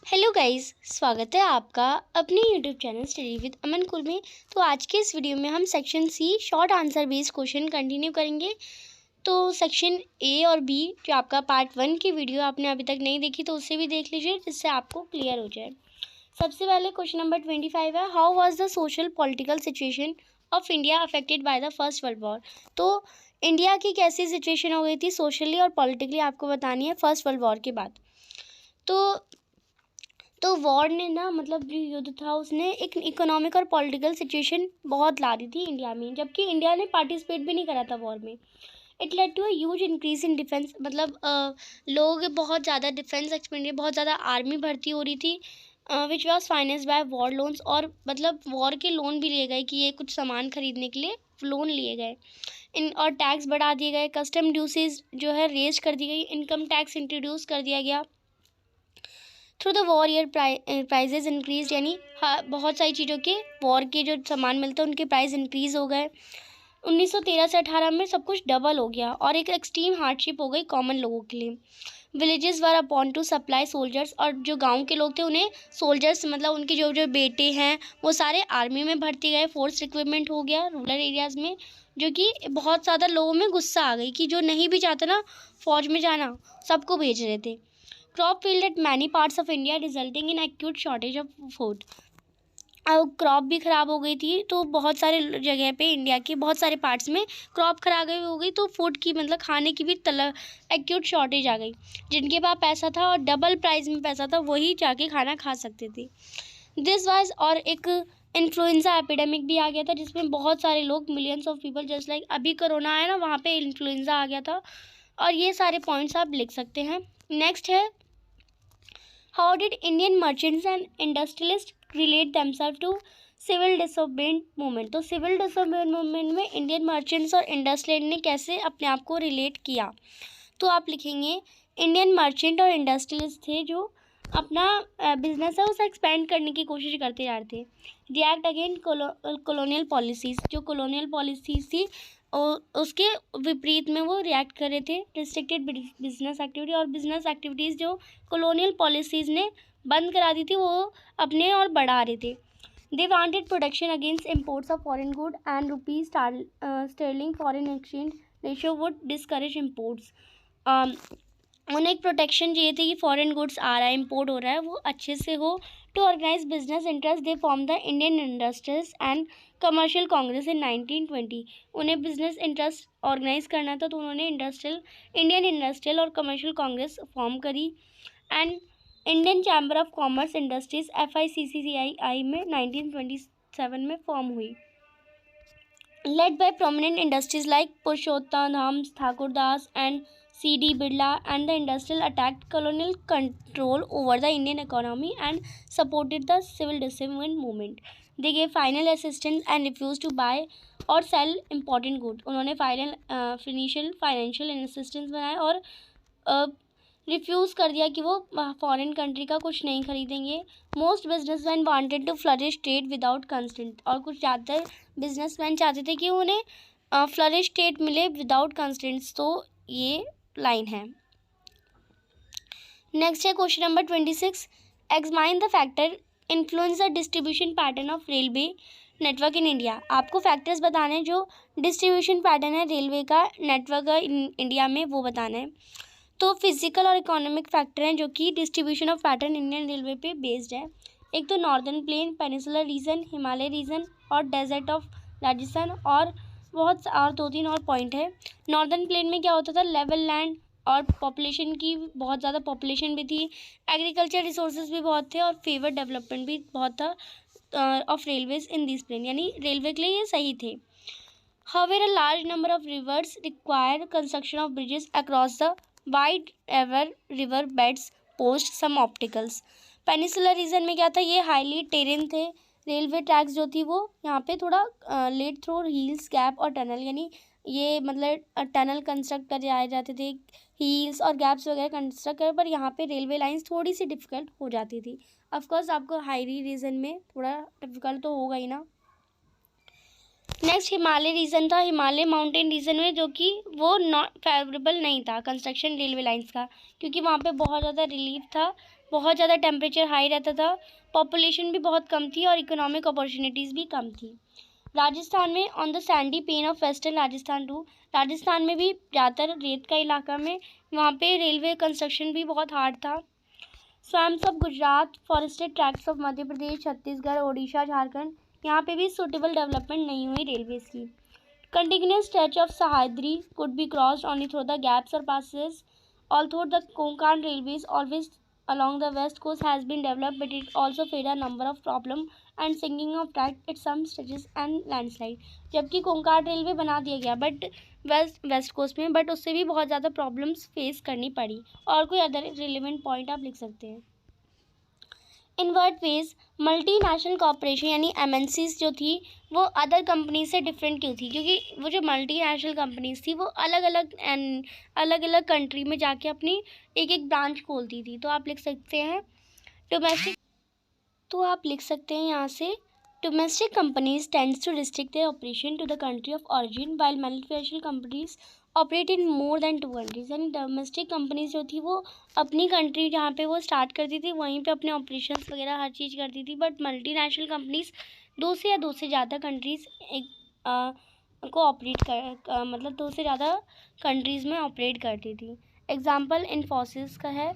Hello guys, स्वागत है आपका अपने YouTube channel study with Aman कुल में। तो आज के इस वीडियो में हम section C short answer based question continue करेंगे। तो सेक्शन ए और बी जो आपका पार्ट 1 की वीडियो आपने अभी तक नहीं देखी तो उससे भी देख लीजिए, जिससे आपको क्लियर हो जाए। सबसे पहले क्वेश्चन नंबर 25 है, how was the social political situation of India affected by the first world war. तो इंडिया की कैसी सिचुएशन हो गई थी सोशली और पॉलिटिकली, आपको बतानी है फर्स्ट वर्ल्ड वॉर के बाद। तो वॉर ने ना, मतलब जो युद्ध था उसने एक इकोनॉमिक और पॉलिटिकल सिचुएशन बहुत ला दी थी इंडिया में, जबकि इंडिया ने पार्टिसिपेट भी नहीं करा था वॉर में। It led to a huge increase in defence, मतलब लोग बहुत ज़्यादा डिफेंस एक्सपेंडिचर, बहुत ज़्यादा आर्मी भर्ती हो रही थी, which was financed by war loans. और मतलब वॉर के लोन भी लिए गए कि ये कुछ सामान खरीदने के लिए लोन लिए गए। और टैक्स बढ़ा दिए गए, कस्टम ड्यूटीज जो है रेज कर दी गई, इनकम टैक्स इंट्रोड्यूस कर दिया गया। Through the war year prices increase, यानी बहुत सारी चीज़ों के वॉर के जो सामान मिलते हैं उनके प्राइस इंक्रीज हो गए। 1913 से 18 में सब कुछ डबल हो गया और एक एक्सट्रीम हार्डशिप हो गई कॉमन लोगों के लिए। विलेजेस वर अपॉन टू सप्लाई सोल्जर्स, और जो गांव के लोग थे उन्हें सोल्जर्स, मतलब उनके जो जो बेटे हैं वो सारे आर्मी में भर्ती गए। फोर्स रिक्रूटमेंट हो गया रूरल एरियाज़ में, जो कि बहुत ज़्यादा लोगों में गुस्सा आ गई कि जो नहीं भी चाहते ना फौज में जाना, सबको भेज रहे थे। Crop field at many parts of India resulting in acute shortage of food. अब क्रॉप भी ख़राब हो गई थी, तो बहुत सारे जगह पे इंडिया के बहुत सारे पार्ट्स में क्रॉप खराब हो गई, तो फूड की, मतलब खाने की भी एक्यूट शॉर्टेज आ गई। जिनके पास पैसा था और डबल प्राइस में पैसा था वही जाके खाना खा सकते थे। दिस वाज, और एक इन्फ्लुएंजा एपिडेमिक भी आ गया था जिसमें बहुत सारे लोग, millions of people, just like अभी कोरोना आया ना, वहाँ पे इन्फ्लुएंजा आ गया था। और ये सारे पॉइंट्स आप लिख सकते हैं। नेक्स्ट है, how did Indian merchants and industrialists relate themselves to civil disobedient movement. तो सिविल डिसोबेडिएंट मूवमेंट में इंडियन मर्चेंट्स और इंडस्ट्रियल ने कैसे अपने आप को रिलेट किया। तो आप लिखेंगे, इंडियन मर्चेंट और इंडस्ट्रियलिस्ट थे जो अपना बिजनेस है उसे एक्सपेंड करने की कोशिश करते जा रहे थे। रिएक्ट अगेंस्ट कॉलोनियल पॉलिसीज़, जो कॉलोनियल पॉलिसीज़ थी उसके विपरीत में वो रिएक्ट कर रहे थे। रिस्ट्रिक्टेड बिजनेस एक्टिविटी, और बिजनेस एक्टिविटीज़ जो कॉलोनियल पॉलिसीज़ ने बंद करा दी थी वो अपने और बढ़ा रहे थे। They wanted protection against imports of foreign good and rupees sterling foreign exchange ratio would discourage imports. उन्हें एक प्रोटेक्शन चाहिए थी कि फॉरेन गुड्स आ रहा है, इम्पोर्ट हो रहा है, वो अच्छे से हो। To organise business interest they form the Indian industries and commercial Congress in 1920। उन्हें बिजनेस इंटरेस्ट ऑर्गेनाइज करना था तो उन्होंने इंडियन इंडस्ट्रियल और कमर्शियल कांग्रेस फॉर्म करी। And Indian chamber of commerce industries FICCI में 1927 में फॉर्म हुई। Led by prominent industries like Purshottam Das, Thakur Das and C.D. Birla, and the industrial attacked colonial control over the Indian economy and supported the civil disobedience movement. They gave final assistance and refused to buy or sell important goods. उन्होंने financial assistance बनाए और refuse कर दिया कि वो foreign country का कुछ नहीं खरीदेंगे। Most businessman wanted to flourish trade without constant, और कुछ ज़्यादातर बिजनेसमैन चाहते थे कि उन्हें फ्लरिश ट्रेड मिले विदाउट कंस्टेंट्स। तो ये लाइन है। नेक्स्ट है question number 26, examine the factor influence the distribution pattern of railway network in India. आपको फैक्टर्स बताने हैं जो डिस्ट्रीब्यूशन पैटर्न है रेलवे का नेटवर्क इंडिया में, वो बताना है। तो फिजिकल और इकोनॉमिक फैक्टर हैं जो कि distribution of pattern Indian railway पे बेस्ड है। एक तो northern plain, peninsular region, Himalaya region और डेजर्ट ऑफ राजस्थान, और बहुत और 2-3 और पॉइंट है। नॉर्दर्न प्लेन में क्या होता था, लेवल लैंड और पॉपुलेशन की बहुत ज़्यादा पॉपुलेशन भी थी, एग्रीकल्चर रिसोर्सेज भी बहुत थे और फेवर डेवलपमेंट भी बहुत था of railways in this plain, यानी रेलवे के लिए ये सही थे। However, a large number of rivers require construction of bridges across the wide ever river beds post some obstacles. Peninsular region में क्या था, ये हाईली टेरेन थे। रेलवे ट्रैक्स जो थी वो यहाँ पे थोड़ा लेट थ्रू हील्स, गैप और टनल, यानी ये मतलब टनल कंस्ट्रक्ट कर आए जाते थे, हील्स और गैप्स वगैरह कंस्ट्रक्ट कर, पर यहाँ पे रेलवे लाइंस थोड़ी सी डिफिकल्ट हो जाती थी। ऑफकोर्स आपको हाईली रीजन में थोड़ा डिफिकल्ट तो होगा ही ना। नेक्स्ट हिमालय रीजन था। हिमालय माउंटेन रीजन में जो कि वो नॉट फेवरेबल नहीं था कंस्ट्रक्शन रेलवे लाइंस का, क्योंकि वहाँ पे बहुत ज़्यादा रिलीफ था, बहुत ज़्यादा टेम्परेचर हाई रहता था, पॉपुलेशन भी बहुत कम थी और इकोनॉमिक अपॉर्चुनिटीज़ भी कम थी। राजस्थान में on the sandy plain of western Rajasthan too, Rajasthan में भी ज़्यादातर रेत का इलाका में वहाँ पे रेलवे कंस्ट्रक्शन भी बहुत हार्ड था। Swamps of Gujarat, forested tracts of Madhya Pradesh, Chhattisgarh, Odisha, Jharkhand, यहाँ पे भी सूटेबल डेवलपमेंट नहीं हुई रेलवेज की। Continuous stretch of Sahyadri could be crossed only through the gaps or passes. Although the Konkan railways always along the west coast has been developed, but it also faced a number of problems and sinking of track at some stretches and landslide. जबकि कोंकाण railway बना दिया गया but west coast में, but उससे भी बहुत ज़्यादा problems face करनी पड़ी। और कोई अदर रिलेवेंट पॉइंट आप लिख सकते हैं। इनवर्ट वेज मल्टीनेशनल कॉर्पोरेशन यानी एमएनसीज जो थी वो अदर कंपनी से डिफरेंट क्यों थी? क्योंकि वो जो मल्टीनेशनल कंपनीज थी वो अलग अलग कंट्री में जाके अपनी एक एक ब्रांच खोलती थी। तो आप लिख सकते हैं डोमेस्टिक, तो आप लिख सकते हैं यहाँ से domestic companies tends to restrict their operation to the country of origin while multinational companies operate in more than 2 countries. यानी डोमेस्टिक कंपनीज जो थी वो अपनी कंट्री जहाँ पे वो स्टार्ट करती थी वहीं पे अपने ऑपरेशंस वगैरह हर चीज़ करती थी, बट मल्टीनेशनल कंपनीज दो से ज़्यादा कंट्रीज को ऑपरेट मतलब 2 से ज़्यादा कंट्रीज़ में ऑपरेट करती थी। एग्जाम्पल इन्फोसिस का है।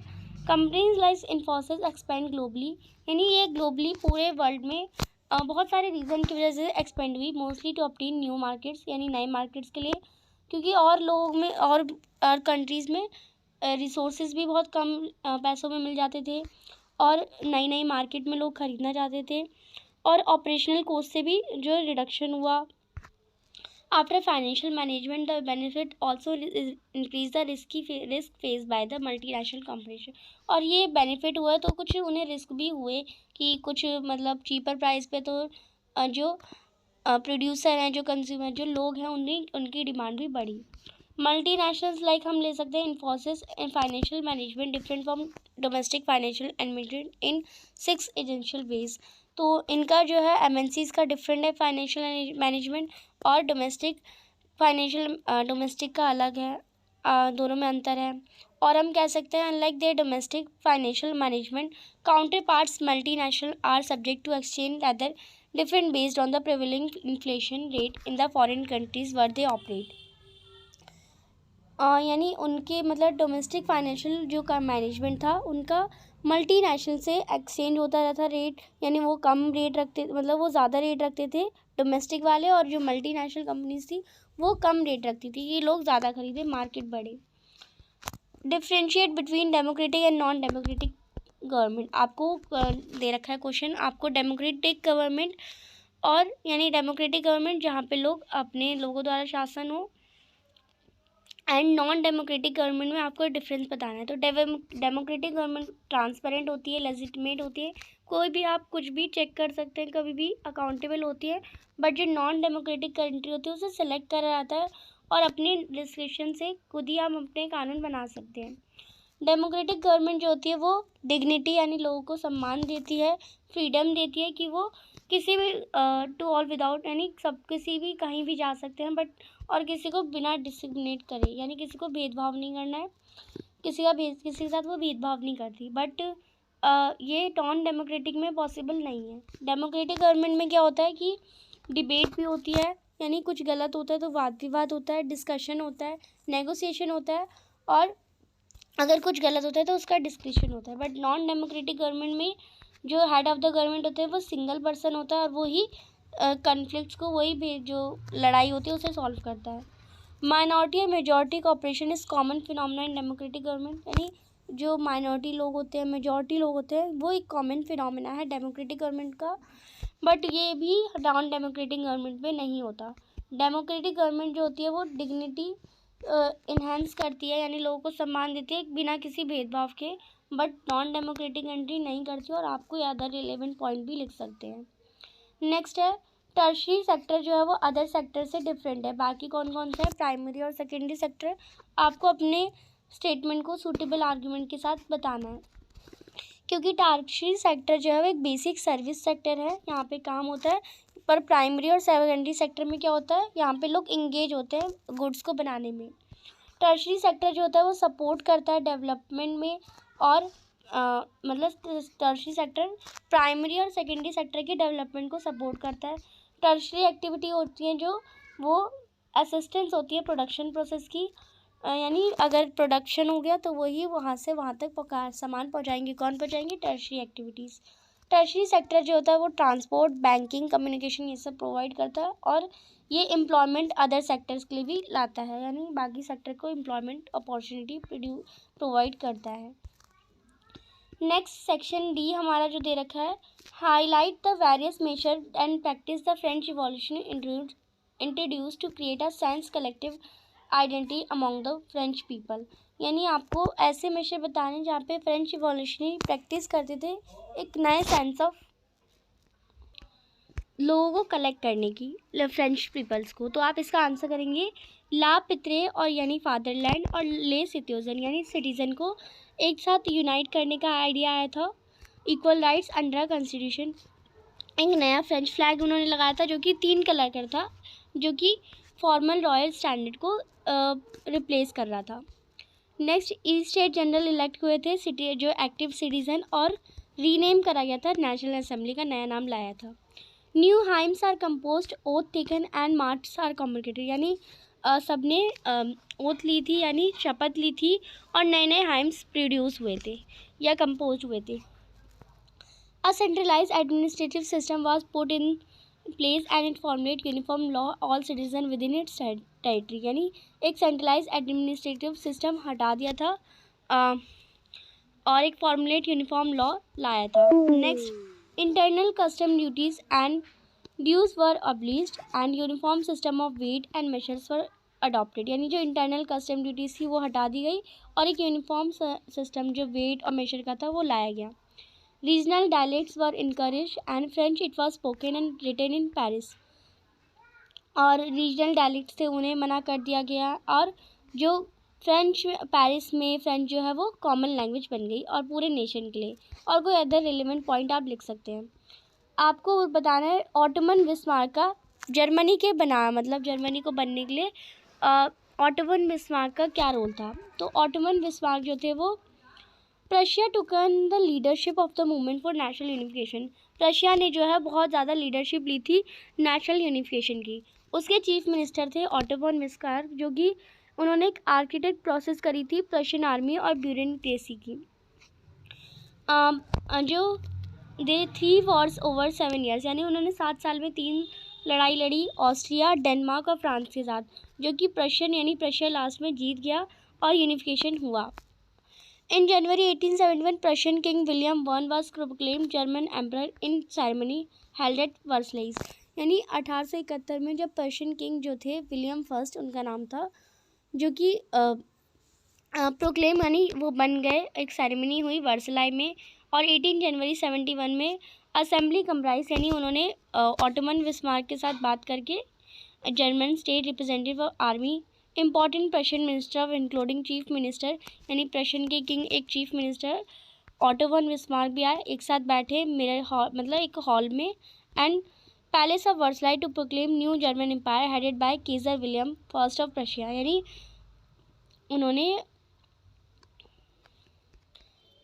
Companies like Infosys expand globally, यानी ये ग्लोबली पूरे वर्ल्ड में बहुत सारे रीज़न की वजह से एक्सपेंड हुई, mostly to obtain new markets, यानी नए मार्केट्स के लिए, क्योंकि और लोगों में और कंट्रीज़ में रिसोर्सेज भी बहुत कम पैसों में मिल जाते थे और नई नई मार्केट में लोग ख़रीदना चाहते थे, और ऑपरेशनल कॉस्ट से भी जो रिडक्शन हुआ। After financial management the benefit also increase the risk face by the multinational company. और ये बेनिफिट हुआ तो कुछ उन्हें रिस्क भी हुए कि कुछ मतलब चीपर प्राइस पे तो जो प्रोड्यूसर हैं, जो कंज्यूमर, जो लोग हैं, उनकी डिमांड भी बढ़ी। मल्टीनेशनल्स लाइक हम ले सकते हैं Infosys and financial management different from domestic financial management in 6 essential ways. तो इनका जो है एमएनसीज का डिफरेंट है फाइनेंशियल मैनेजमेंट, और डोमेस्टिक का अलग है, दोनों में अंतर है। और हम कह सकते हैं unlike their domestic financial management counterparts multinational are subject to exchange rather different based on the prevailing inflation rate in the foreign countries where they operate. यानी उनके मतलब डोमेस्टिक फाइनेंशियल जो का मैनेजमेंट था उनका मल्टीनेशनल से exchange होता रहता रेट, यानी वो कम रेट रखते, मतलब वो ज़्यादा रेट रखते थे डोमेस्टिक वाले, और जो मल्टीनेशनल कंपनीज थी वो कम रेट रखती थी, ये लोग ज़्यादा खरीदे, मार्केट बढ़े। Differentiate between democratic and non democratic government, आपको दे रखा है क्वेश्चन, आपको डेमोक्रेटिक गवर्नमेंट और यानी डेमोक्रेटिक गवर्नमेंट जहाँ पे लोग अपने लोगों द्वारा शासन हो, एंड नॉन डेमोक्रेटिक गवर्नमेंट में आपको डिफरेंस बताना है। तो डेमोक्रेटिक गवर्नमेंट ट्रांसपेरेंट होती है, लेजिटिमेट होती है, कोई भी आप कुछ भी चेक कर सकते हैं, कभी भी अकाउंटेबल होती है। बट जो नॉन डेमोक्रेटिक कंट्री होती है उसे सेलेक्ट करा जाता है और अपनी डिस्क्रिप्शन से खुद ही हम अपने कानून बना सकते हैं। डेमोक्रेटिक गवर्नमेंट जो होती है वो डिग्निटी यानी लोगों को सम्मान देती है, फ्रीडम देती है कि वो किसी भी टू ऑल विदाउट, यानी सब किसी भी कहीं भी जा सकते हैं, बट और किसी को बिना डिस्क्रिमिनेट करे, यानी किसी को भेदभाव नहीं करना है, किसी के साथ वो भेदभाव नहीं करती। बट ये नॉन डेमोक्रेटिक में पॉसिबल नहीं है। डेमोक्रेटिक गवर्नमेंट में क्या होता है कि डिबेट भी होती है, यानी कुछ गलत होता है तो वाद विवाद होता है, डिस्कशन होता है, नेगोशिएशन होता है, और अगर कुछ गलत होता है तो उसका डिस्कशन होता है। बट नॉन डेमोक्रेटिक गवर्नमेंट में जो हेड ऑफ़ द गवर्नमेंट होते हैं वो सिंगल पर्सन होता है और वही कन्फ्लिक्ट्स को, वही जो लड़ाई होती है उसे सॉल्व करता है। माइनॉरिटी और majority cooperation is common phenomena in democratic government, यानी जो माइनॉरिटी लोग होते हैं, मेजॉरिटी लोग होते हैं, वो एक कॉमन फिनोमेना है डेमोक्रेटिक गवर्नमेंट का, बट ये भी नॉन डेमोक्रेटिक गवर्नमेंट में नहीं होता। डेमोक्रेटिक गवर्नमेंट जो होती है वो डिग्निटी इन्हेंस करती है, यानी लोगों को सम्मान देती है बिना किसी भेदभाव के, बट नॉन डेमोक्रेटिक कंट्री नहीं करती, और आपको ये अदर रिलेवेंट पॉइंट भी लिख सकते हैं। नेक्स्ट है टर्शरी सेक्टर, जो है वो अदर सेक्टर से डिफरेंट है। बाकी कौन कौन से हैं? प्राइमरी और सेकेंडरी सेक्टर। आपको अपने स्टेटमेंट को सूटेबल आर्ग्यूमेंट के साथ बताना है, क्योंकि टर्शरी सेक्टर जो है वो एक बेसिक सर्विस सेक्टर है, यहाँ पे काम होता है पर प्राइमरी और सेकेंडरी सेक्टर में क्या होता है, यहाँ पे लोग इंगेज होते हैं गुड्स को बनाने में। टर्शरी सेक्टर जो होता है वो सपोर्ट करता है डेवलपमेंट में, और मतलब टर्शरी सेक्टर प्राइमरी और सेकेंडरी सेक्टर के डेवलपमेंट को सपोर्ट करता है। टर्शरी एक्टिविटी होती हैं जो वो असिस्टेंस होती है प्रोडक्शन प्रोसेस की, यानी अगर प्रोडक्शन हो गया तो वही वहाँ से वहाँ तक सामान पहुँचाएंगे। कौन पहुँचाएंगे? Tertiary activities. टर्शरी सेक्टर जो होता है वो ट्रांसपोर्ट, बैंकिंग, कम्युनिकेशन ये सब प्रोवाइड करता है, और ये एम्प्लॉयमेंट अदर सेक्टर्स के लिए भी लाता है, यानी बाकी सेक्टर को एम्प्लॉयमेंट अपॉर्चुनिटी प्रोवाइड करता है। नेक्स्ट सेक्शन डी हमारा जो दे रखा है, highlight the various major and practice the French revolution introduce to create a sense collective identity among the French people. यानी आपको ऐसे मेजर बताने जहाँ पे फ्रेंच रिवॉल्यूशनरी प्रैक्टिस करते थे एक नए सेंस ऑफ लोगों को कलेक्ट करने की, फ्रेंच पीपल्स को। तो आप इसका आंसर करेंगे ला पित्रे, और यानी फादरलैंड, और ले सिटीजन यानी सिटीजन को एक साथ यूनाइट करने का आइडिया आया था। इक्वल राइट्स अंडर कॉन्स्टिट्यूशन, एक नया फ्रेंच फ्लैग उन्होंने लगाया था जो कि 3 कलर का था, जो कि फॉर्मल रॉयल स्टैंडर्ड को रिप्लेस कर रहा था। Next, east state general elect हुए थे सिटी जो एक्टिव सिटीजन, और रीनेम करा गया था, नेशनल असेंबली का नया नाम लाया था। New hymns are composed, oath taken and march are communicated, यानी सबने ओथ ली थी यानी शपथ ली थी, और नए नए हाइम्स प्रोड्यूस हुए थे या कंपोज हुए थे। A centralized administrative system was put in place and it formulated uniform law all citizens within its territory, यानी एक centralized administrative system हटा दिया था और एक formulate uniform law लाया था। Next, internal custom duties and dues were abolished and uniform system of weight and measures were adopted, यानी जो इंटरनल कस्टम ड्यूटीज़ थी वो हटा दी गई और एक यूनिफॉर्म सिस्टम जो वेट और मेजर का था वो लाया गया। Regional dialects were encouraged and French it was spoken and written in Paris, और रीजनल डायलेक्ट्स थे उन्हें मना कर दिया गया, और जो फ्रेंच पेरिस में फ्रेंच जो है वो कॉमन लैंग्वेज बन गई और पूरे नेशन के लिए। और कोई अदर रिलेवेंट पॉइंट आप लिख सकते हैं। आपको बताना है ऑटोमन बिस्मार्क का जर्मनी के बना मतलब जर्मनी को बनने के लिए ऑटोमन बिस्मार्क का क्या रोल था। तो ऑटोमन बिस्मार्क जो थे वो Prussia took on the leadership of the movement for national unification, Prussia ने जो है बहुत ज़्यादा लीडरशिप ली थी नेशनल यूनिफिकेशन की। उसके चीफ मिनिस्टर थे ऑटोमन बिस्मार्क, जो कि उन्होंने एक आर्किटेक्ट प्रोसेस करी थी प्रशियन आर्मी और ब्यूरोक्रेसी की। जो दे 3 वॉर्स ओवर 7 ईयर्स, यानी उन्होंने 7 साल में 3 लड़ाई लड़ी ऑस्ट्रिया, डेनमार्क और फ्रांस के साथ, जो कि प्रशियन यानी प्रशिया लास्ट में जीत गया और यूनिफिकेशन हुआ। In January 1871, Prussian King William I was proclaimed German Emperor in ceremony held at Versailles, यानी 1871 में जब पर्शियन किंग जो थे विलियम फर्स्ट उनका नाम था, जो कि प्रोक्लेम यानी वो बन गए, एक सेरेमनी हुई वर्सलाई में। और 18 जनवरी 71 में असेंबली कंप्राइज यानी उन्होंने ऑटोमन बिस्मार्क के साथ बात करके German state representative of army, important Prussian minister of including chief minister, यानी प्रशियन के किंग एक चीफ मिनिस्टर ऑटोमन बिस्मार्क भी आए, एक साथ बैठे मिरर हॉल मतलब एक हॉल में, and palace of Versailles to proclaim new German empire headed by Kaiser William first of Prussia, यानी उन्होंने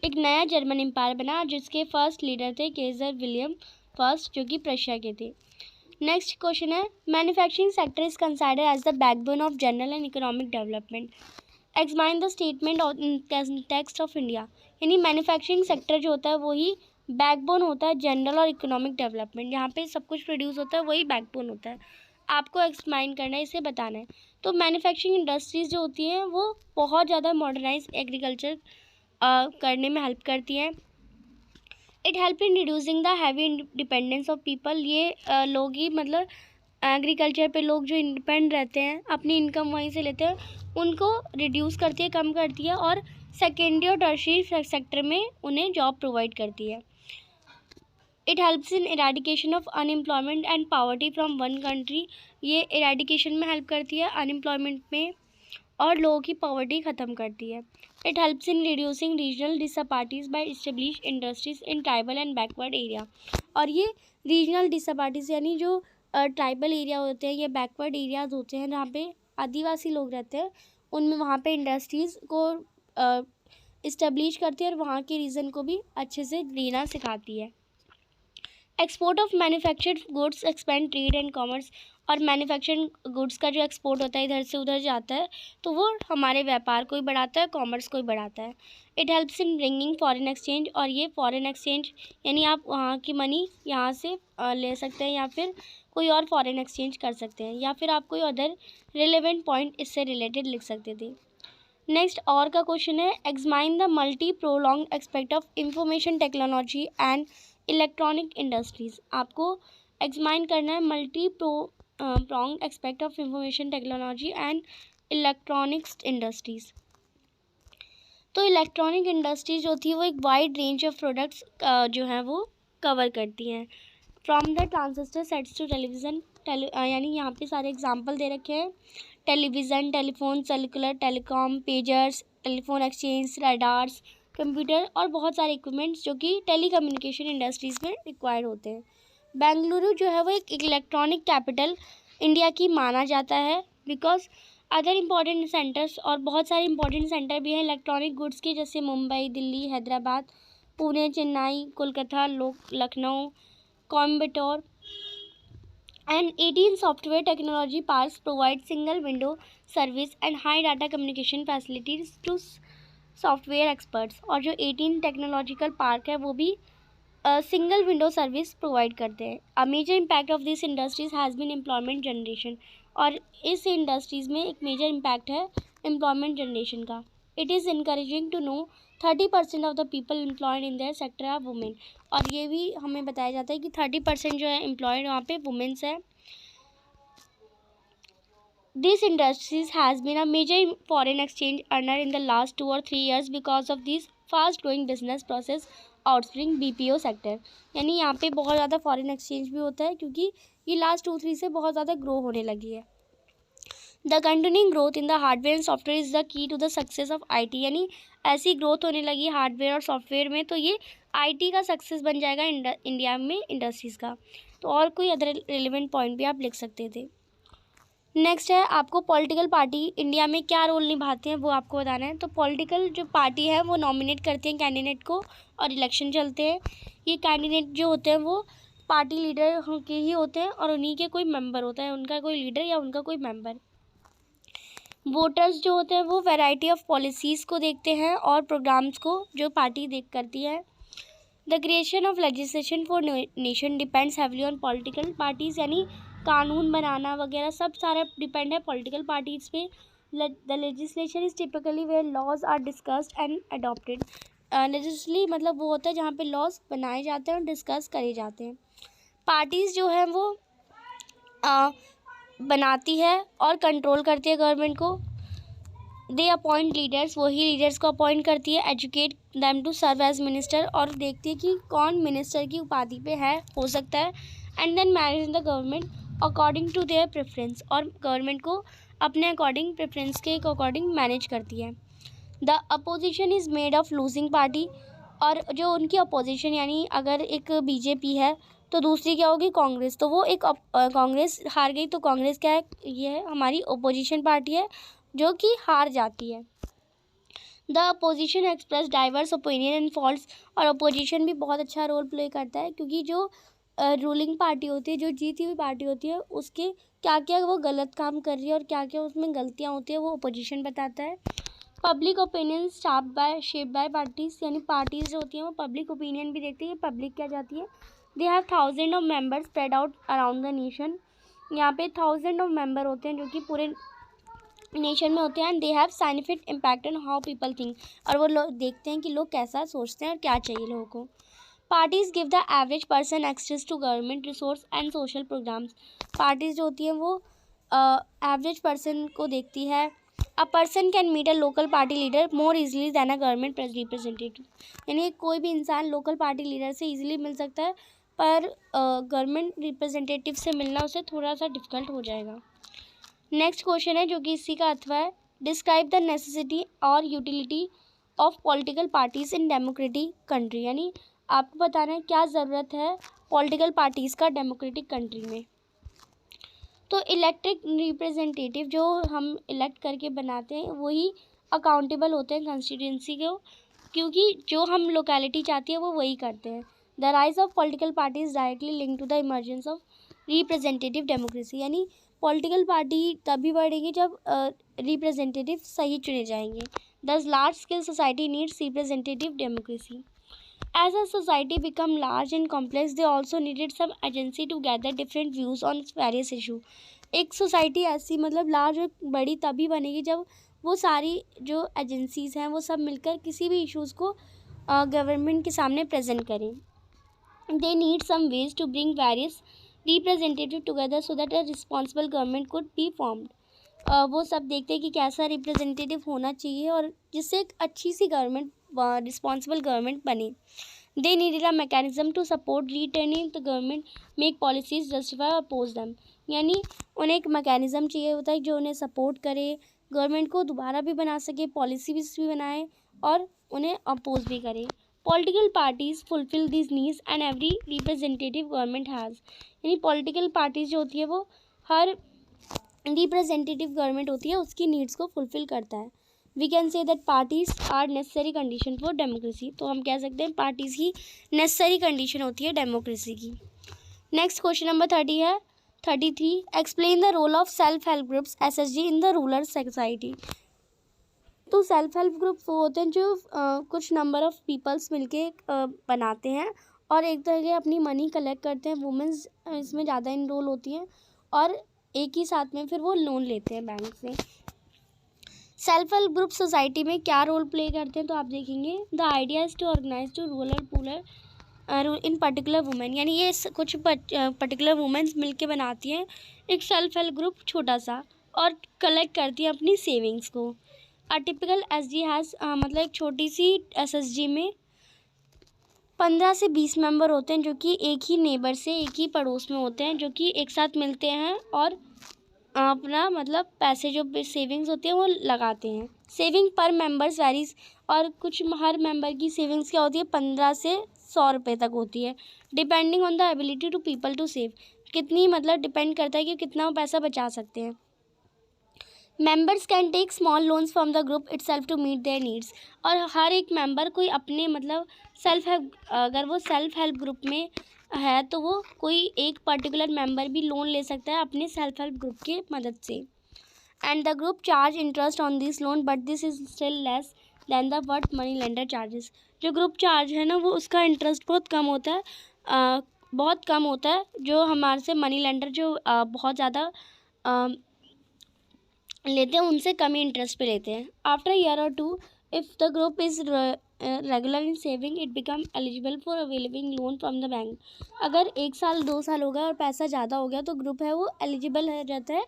एक नया जर्मन एम्पायर बना जिसके फर्स्ट लीडर थे केजर विलियम फर्स्ट, जो कि प्रशिया के थे। नेक्स्ट क्वेश्चन है, manufacturing sector is considered as the backbone of general and economic development, examine the statement text of India, यानी मैन्युफैक्चरिंग सेक्टर जो होता है वही बैकबोन होता है जनरल और इकोनॉमिक डेवलपमेंट, यहाँ पे सब कुछ प्रोड्यूस होता है वही बैकबोन होता है। आपको एक्सप्लाइन करना है, इसे बताना है। तो मैन्युफैक्चरिंग इंडस्ट्रीज़ जो होती हैं वो बहुत ज़्यादा मॉडर्नाइज एग्रीकल्चर करने में हेल्प करती हैं। It help in reducing the heavy dependence of people, ये लोग ही मतलब एग्रीकल्चर पे लोग जो इंडिपेंड रहते हैं अपनी इनकम वहीं से लेते हैं उनको रिड्यूस करती है, कम करती है, और सेकेंडरी और टर्शियरी सेक्टर में उन्हें जॉब प्रोवाइड करती है। It helps in eradication of unemployment and poverty from one country, ये इरेडिकेशन में हेल्प करती है अनएम्प्लॉयमेंट में और लोगों की पॉवर्टी ख़त्म करती है। It helps in reducing regional disparities by establish industries in tribal and backward area, और ये रीजनल डिसअपार्टीज यानी जो ट्राइबल एरिया होते हैं या बैकवर्ड एरियाज होते हैं जहाँ पे आदिवासी लोग रहते हैं, उनमें वहाँ पे इंडस्ट्रीज़ को इस्टेब्लिश करती है और वहाँ के रीजन को भी अच्छे से जीना सिखाती है। Export of manufactured goods expand trade and commerce, और मैन्युफैक्चरिंग गुड्स का जो एक्सपोर्ट होता है इधर से उधर जाता है तो वो हमारे व्यापार को ही बढ़ाता है, कॉमर्स को ही बढ़ाता है। It helps in bringing foreign exchange, और ये फॉरेन एक्सचेंज यानी आप वहाँ की मनी यहाँ से ले सकते हैं या फिर कोई और फॉरेन एक्सचेंज कर सकते हैं, या फिर आप कोई अदर रिलेवेंट पॉइंट इससे रिलेटेड लिख सकते थे। नेक्स्ट और का क्वेश्चन है, examine the multi prolong aspect of information technology and electronic industries. आपको एग्जामाइन करना है multi prolong aspect of information technology and electronics industries. तो इलेक्ट्रॉनिक इंडस्ट्रीज जो होती है वो एक वाइड रेंज ऑफ प्रोडक्ट्स जो हैं वो कवर करती हैं, from the transistor sets to television, यानी यहाँ पे सारे एग्जांपल दे रखे हैं, television, telephone, cellular, telecom, pagers, telephone exchange, radars, computer और बहुत सारे इक्विपमेंट्स जो कि टेलीकम्युनिकेशन इंडस्ट्रीज़ में रिक्वायर्ड होते हैं। बेंगलुरु जो है वो एक इलेक्ट्रॉनिक कैपिटल इंडिया की माना जाता है, बिकॉज अदर इम्पॉर्टेंट सेंटर्स और बहुत सारे इम्पॉर्टेंट सेंटर भी हैं इलेक्ट्रॉनिक गुड्स के, जैसे Mumbai, Delhi, Hyderabad, Pune, Chennai, Kolkata, Lucknow, Coimbatore, and 18 software technology parks provide single window service and high data communication facilities to software experts. और जो 18 टेक्नोलॉजिकल पार्क है वो भी सिंगल विंडो सर्विस प्रोवाइड करते हैं। A major impact of this industries has been employment generation, और इस industries में एक मेजर इम्पैक्ट है एम्प्लॉयमेंट जनरेशन का। It is encouraging to know 30% of the people employed in their sector are women, और ये भी हमें बताया जाता है कि 30% जो है एम्प्लॉयड वहाँ पे वुमेन्स है। This industries has been a major foreign exchange earner in the last 2 or 3 years because of these fast growing business process outspring BPO sector। यानी यहाँ पे बहुत ज़्यादा फॉरेन एक्सचेंज भी होता है क्योंकि ये लास्ट 2-3 से बहुत ज़्यादा ग्रो होने लगी है। The continuing growth in the hardware and software is the key to the success of IT, यानी ऐसी ग्रोथ होने लगी हार्डवेयर और सॉफ्टवेयर में तो ये IT का सक्सेस बन जाएगा इंडिया में इंडस्ट्रीज़ का। तो और कोई अदर रिलेवेंट पॉइंट भी आप लिख सकते थे। नेक्स्ट है, आपको पॉलिटिकल पार्टी इंडिया में क्या रोल निभाते हैं वो आपको बताना है। तो पॉलिटिकल जो पार्टी है वो नॉमिनेट करते हैं कैंडिडेट को और इलेक्शन चलते हैं। ये कैंडिडेट जो होते हैं वो पार्टी लीडर के ही होते हैं और उन्हीं के कोई मेंबर होता है, उनका कोई लीडर या उनका कोई मेंबर। वोटर्स जो होते हैं वो वैरायटी ऑफ पॉलिसीज़ को देखते हैं और प्रोग्राम्स को जो पार्टी देख करती है। The creation of legislation for nation depends heavily on political parties, यानी कानून बनाना वगैरह सब सारा डिपेंड है पॉलिटिकल पार्टीज़ पे। The legislation is typically where laws are discussed and adopted. लेजिस्ली मतलब वो होता है जहाँ पे लॉज बनाए जाते हैं और डिस्कस करे जाते हैं। पार्टीज़ जो है वो बनाती है और कंट्रोल करती है गवर्नमेंट को। दे अपॉइंट लीडर्स, वही लीडर्स को अपॉइंट करती है। Educate them to serve as minister, और देखती है कि कौन मिनिस्टर की उपाधि पे है, हो सकता है। And then manage the government according to their preference, और गवर्नमेंट को अपने अकॉर्डिंग प्रेफरेंस के अकॉर्डिंग मैनेज करती है। The opposition is made of losing party, और जो उनकी अपोजिशन यानी अगर एक BJP है तो दूसरी क्या होगी कांग्रेस, तो वो एक कांग्रेस हार गई तो कांग्रेस क्या है, ये है हमारी अपोजिशन पार्टी है जो कि हार जाती है। The opposition express diverse opinion and faults, और अपोजिशन भी बहुत अच्छा रोल प्ले करता है क्योंकि जो रूलिंग पार्टी होती है, जो जीती हुई पार्टी होती है, उसके क्या क्या वो गलत काम कर रही है और क्या क्या उसमें गलतियाँ होती है वो अपोजिशन बताता है। Public opinion shape by parties, यानी पार्टीज जो होती हैं वो पब्लिक ओपिनियन भी देखती है, पब्लिक क्या चाहती है। They have 1000 of members spread out around the nation, यहाँ पे 1000 ऑफ मेंबर होते हैं जो कि पूरे नेशन में होते हैं। And they have scientific impact on how people think, और वो लोग देखते हैं कि लोग कैसा सोचते हैं और क्या चाहिए लोगों को। Parties give the average person access to government resource and social programs, parties जो होती हैं वो एवरेज पर्सन को देखती है। A person can meet a local party leader more easily than a government representative, यानी कोई भी इंसान लोकल पार्टी लीडर से इजीली मिल सकता है पर गवर्नमेंट रिप्रेजेंटेटिव से मिलना उसे थोड़ा सा डिफ़िकल्ट हो जाएगा। नेक्स्ट क्वेश्चन है जो कि इसी का अथवा है, डिस्क्राइब द नेसेसिटी और utility of political parties in democratic country, यानी आपको बताना है क्या ज़रूरत है पॉलिटिकल पार्टीज़ का डेमोक्रेटिक कंट्री में। तो इलेक्टेड रिप्रेजेंटेटिव जो हम इलेक्ट करके बनाते हैं वही अकाउंटेबल होते हैं कंस्टिट्यूंसी को, क्योंकि जो हम लोकेलिटी चाहती है वो वही करते हैं। The rise of political parties directly link to the emergence of representative democracy, यानी पॉलिटिकल पार्टी तभी बढ़ेगी जब रिप्रेजेंटेटिव सही चुने जाएंगे। Thus large scale society needs representative democracy. As a society become large and complex, they also needed some agency to gather different views on various issue. एक society ऐसी मतलब लार्ज और बड़ी तभी बनेगी जब वो सारी जो एजेंसीज हैं वो सब मिलकर किसी भी इश्यूज़ को गवर्नमेंट के सामने प्रेजेंट करें। They need some ways to bring various representatives together so that a responsible government could be formed. वो सब देखते हैं कि कैसा रिप्रेजेंटेटिव होना चाहिए और जिससे एक अच्छी सी गवर्नमेंट, रिस्पॉन्सिबल गवर्नमेंट बने। They needed a mechanism to support returning the government make policies justify और अपोज दैम, यानी उन्हें एक मैकेनिज्म चाहिए होता है जो उन्हें सपोर्ट करे, गवर्नमेंट को दोबारा भी बना सके, पॉलिसी भी बनाए और उन्हें अपोज भी करे। Political parties fulfil this needs and every representative government has, यानी पॉलिटिकल पार्टीज जो होती है वो हर रिप्रेजेंटेटिव गवर्नमेंट होती है उसकी नीड्स को फुलफिल करता है। We can say that parties are necessary condition for democracy, तो हम कह सकते हैं पार्टीज की नेसेसरी कंडीशन होती है डेमोक्रेसी की। Next question number 33, explain the role of self help groups SHG in the rural society. तो सेल्फ हेल्प ग्रुप वो होते हैं जो कुछ नंबर ऑफ पीपल्स मिलके बनाते हैं और एक तरह के अपनी मनी कलेक्ट करते हैं। वुमेंस इसमें ज़्यादा इनरोल होती हैं और एक ही साथ में फिर वो लोन लेते हैं बैंक से। सेल्फ हेल्प ग्रुप सोसाइटी में क्या रोल प्ले करते हैं तो आप देखेंगे, the idea is to organise to rural poor in particular women, यानी ये कुछ पर्टिकुलर वुमेन्स मिलके बनाती हैं एक सेल्फ हेल्प ग्रुप छोटा सा और कलेक्ट करती हैं अपनी सेविंग्स को। अ टिपिकल SG हैज़ मतलब एक छोटी सी SHG में 15 से 20 मेंबर होते हैं जो कि एक ही नेबर से, एक ही पड़ोस में होते हैं, जो कि एक साथ मिलते हैं और अपना मतलब पैसे जो सेविंग्स होती है वो लगाते हैं। सेविंग पर मेंबर्स वैरीज, और कुछ हर मेंबर की सेविंग्स क्या होती है 15 से 100 रुपये तक होती है, depending on the ability to people to save, कितनी मतलब डिपेंड करता है कि कितना वो पैसा बचा सकते हैं। Members can take small loans from the group itself to meet their needs, और हर एक मेंबर कोई अपने मतलब सेल्फ हेल्प, अगर वो सेल्फ हेल्प ग्रुप में है तो वो कोई एक पर्टिकुलर मेंबर भी लोन ले सकता है अपने सेल्फ हेल्प ग्रुप की मदद से। And the group charge interest on this loan but this is still less than the what money lender charges. जो ग्रुप चार्ज है ना वो उसका इंटरेस्ट बहुत कम होता है, बहुत कम होता है, जो हमारे से मनी लेंडर जो बहुत ज़्यादा लेते हैं उनसे कम ही इंटरेस्ट पे लेते हैं। आफ्टर ईयर और 2 if the group is regular in saving it become eligible for availing loan from the bank. अगर 1 साल 2 साल हो गया और पैसा ज़्यादा हो गया तो ग्रुप है वो एलिजिबल हो जाता है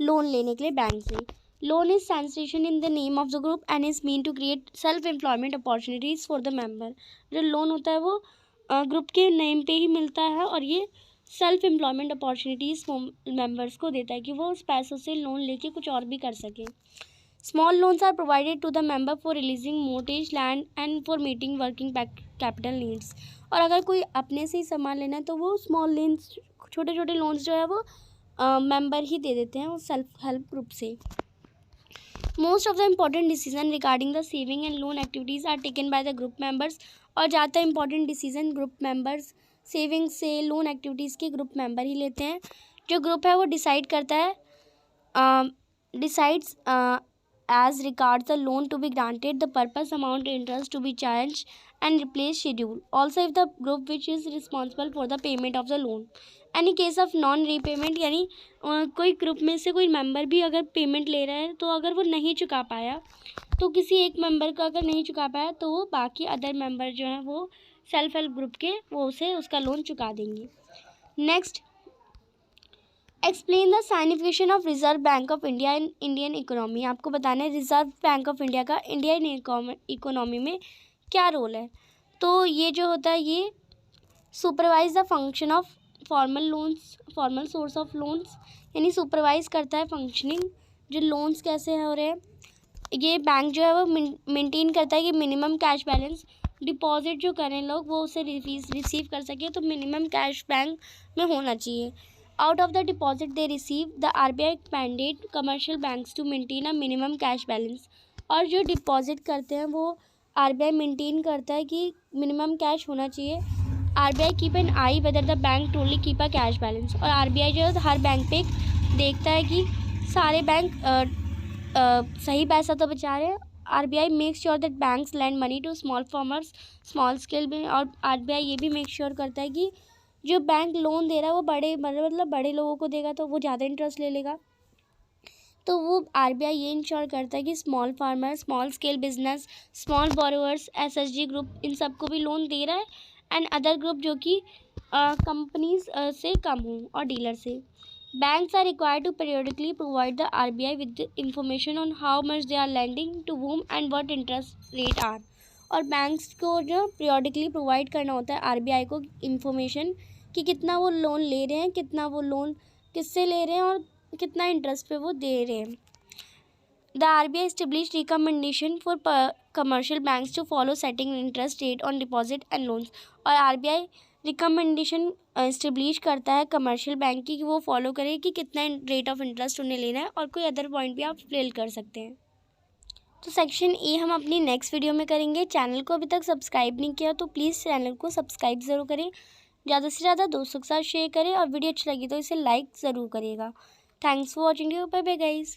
लोन लेने के लिए बैंक से। Loan is sanction in the name of the group and is mean to create self employment opportunities for the member. जो लोन होता है वो ग्रुप के नेम पे ही मिलता है और ये सेल्फ एम्प्लॉयमेंट अपॉर्चुनिटीज़ मेंबर्स को देता है कि वो उस पैसों से लोन लेके कुछ और भी कर सकें। Small loans are provided to the member for releasing mortgage land and for meeting working capital needs. और अगर कोई अपने से ही सामान लेना है तो वो स्मॉल लोन्स, छोटे छोटे लोन्स जो है वो मेंबर ही दे देते हैं वो सेल्फ हेल्प ग्रुप से। Most of the important decision regarding the saving and loan activities are taken by the group members, और ज़्यादातर important decision group members savings से लोन एक्टिविटीज़ के ग्रुप मेंबर ही लेते हैं। जो ग्रुप है वो डिसाइड करता है decides as regards the loan to be granted, the purpose, amount, interest to be charged and replace schedule. Also if the group which is responsible for the payment of the loan. Any case of non repayment, यानी कोई group में से कोई member भी अगर payment ले रहा है तो अगर वो नहीं चुका पाया तो किसी एक मेंबर का अगर नहीं चुका पाया तो वो बाकी अदर मेंबर जो हैं वो सेल्फ हेल्प ग्रुप के वो उसे उसका लोन चुका देंगे। Next, explain the signification of Reserve Bank of India in Indian economy. आपको बताना है रिजर्व बैंक ऑफ इंडिया का इंडियन इकोनॉमी में क्या रोल है। तो ये जो होता है ये supervise the function of formal loans, formal source of loans, यानी सुपरवाइज करता है फंक्शनिंग जो लोन्स कैसे हो रहे हैं। ये बैंक जो है वो मेंटेन करता है कि मिनिमम कैश बैलेंस डिपॉजिट जो करें लोग वो उसे रिसीव कर सके, तो मिनिमम कैश बैंक में होना चाहिए। Out of the deposit they receive, the RBI mandate commercial banks to maintain a minimum cash balance. और जो डिपॉजिट करते हैं वो RBI मेंटेन करता है कि मिनिमम कैश होना चाहिए. RBI keep an I whether the bank truly keep a cash balance. और RBI जो है हर बैंक पे देखता है कि सारे बैंक सही पैसा तो बचा रहे हैं. RBI makes sure that banks lend money to small farmers small scale में. और RBI ये भी मेक श्योर करता है कि जो बैंक लोन दे रहा है वो बड़े लोगों को देगा तो वो ज़्यादा इंटरेस्ट ले लेगा. तो वो RBI ये इंश्योर करता है कि small farmer, small scale business, small borrowers, SHG group in सबको भी लोन दे रहा है. एंड अदर ग्रुप जो कि कंपनीज से कम हों और डीलर से. Banks are required to periodically provide the RBI with information on how much they are lending to whom and what interest rate are. और बैंक्स को जो पीरियडिकली प्रोवाइड करना होता है RBI को इंफॉर्मेशन कि कितना वो लोन ले रहे हैं, कितना वो लोन किससे ले रहे हैं और कितना इंटरेस्ट पे वो दे रहे हैं. The RBI established recommendation for commercial banks to follow setting interest rate on deposit and loans. और RBI रिकमेंडेशन इस्टेब्लिश करता है कमर्शियल बैंक की कि वो फॉलो करे कि कितना रेट ऑफ इंटरेस्ट उन्हें लेना है. और कोई अदर पॉइंट भी आप फिल कर सकते हैं. तो सेक्शन ए हम अपनी नेक्स्ट वीडियो में करेंगे. चैनल को अभी तक सब्सक्राइब नहीं किया तो प्लीज़ चैनल को सब्सक्राइब ज़रूर करें. ज़्यादा से ज़्यादा दोस्तों के साथ शेयर करें और वीडियो अच्छी लगी तो इसे लाइक ज़रूर करिएगा. Thanks for watching. Bye bye guys.